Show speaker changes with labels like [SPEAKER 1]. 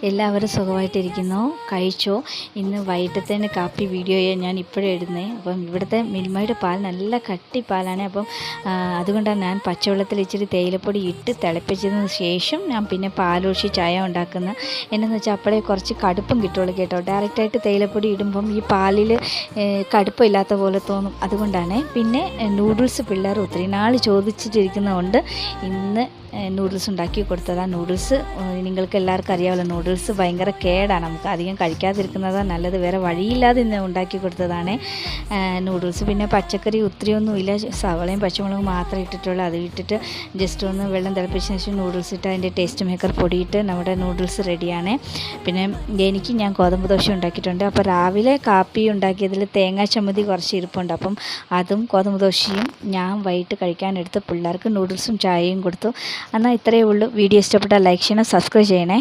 [SPEAKER 1] എല്ലാവരും സുഖമായിട്ടിരിക്കുന്നു. കഴിച്ചോ? ഇന്ന് വൈകിട്ടത്തേന് കാപ്പി വീഡിയോയെ ഞാൻ ഇപ്പോഴേ ഇടുന്നത്. അപ്പം ഇവിടുത്തെ മിൽമയുടെ പാൽ നല്ല കട്ടി പാലാണ്. അപ്പം അതുകൊണ്ടാണ് ഞാൻ പച്ചവെള്ളത്തിൽ ഇച്ചിരി തേയിലപ്പൊടി ഇട്ട് തിളപ്പിച്ചതിന് ശേഷം ഞാൻ പിന്നെ പാലൊഴിച്ച് ചായ ഉണ്ടാക്കുന്നത്. എന്നു വെച്ചാൽ അപ്പോഴേ കുറച്ച് കടുപ്പം കിട്ടുള്ളൂ കേട്ടോ. ഡയറക്റ്റായിട്ട് തേയിലപ്പൊടി ഇടുമ്പം ഈ പാലിൽ കടുപ്പമില്ലാത്ത പോലെ തോന്നും. അതുകൊണ്ടാണ്. പിന്നെ നൂഡിൽസ് പിള്ളേർ ഒത്തിരി നാൾ ചോദിച്ചിട്ടിരിക്കുന്നതുകൊണ്ട് ഇന്ന് നൂഡിൽസ് ഉണ്ടാക്കി കൊടുത്തതാണ്. നൂഡിൽസ് നിങ്ങൾക്ക് എല്ലാവർക്കും അറിയാമല്ലോ, നൂഡിൽസ് ഭയങ്കര കേടാണ്. നമുക്ക് അധികം കഴിക്കാതിരിക്കുന്നതാണ് നല്ലത്. വേറെ വഴിയില്ലാതെ ഇന്ന് ഉണ്ടാക്കി കൊടുത്തതാണ് നൂഡിൽസ്. പിന്നെ പച്ചക്കറി ഒത്തിരിയൊന്നുമില്ല, സവളയും പച്ചമുളകും മാത്രമേ ഇട്ടിട്ടുള്ളൂ. അത് ഇട്ടിട്ട് ജസ്റ്റ് ഒന്ന് വെള്ളം തിളപ്പിച്ചതിന് ശേഷം നൂഡിൽസ് ഇട്ട് അതിൻ്റെ ടേസ്റ്റ് മേക്കർ പൊടിയിട്ട് നമ്മുടെ നൂഡിൽസ് റെഡിയാണ്. പിന്നെ ഞാൻ ഗോതമ്പ് ദോശ ഉണ്ടാക്കിയിട്ടുണ്ട്. അപ്പോൾ രാവിലെ കാപ്പി ഉണ്ടാക്കിയതിൽ തേങ്ങാ ചമ്മന്തി കുറച്ച് ഇരിപ്പുണ്ട്. അപ്പം അതും ഗോതമ്പ് ദോശയും ഞാൻ വൈകിട്ട് കഴിക്കാനെടുത്ത് പിള്ളേർക്ക് നൂഡിൽസും ചായയും കൊടുത്തു. എന്നാൽ ഇത്രയേ ഉള്ളൂ. വീഡിയോ ഇഷ്ടപ്പെട്ടാൽ ലൈക്ക് ചെയ്യണം, സബ്സ്ക്രൈബ് ചെയ്യണേ.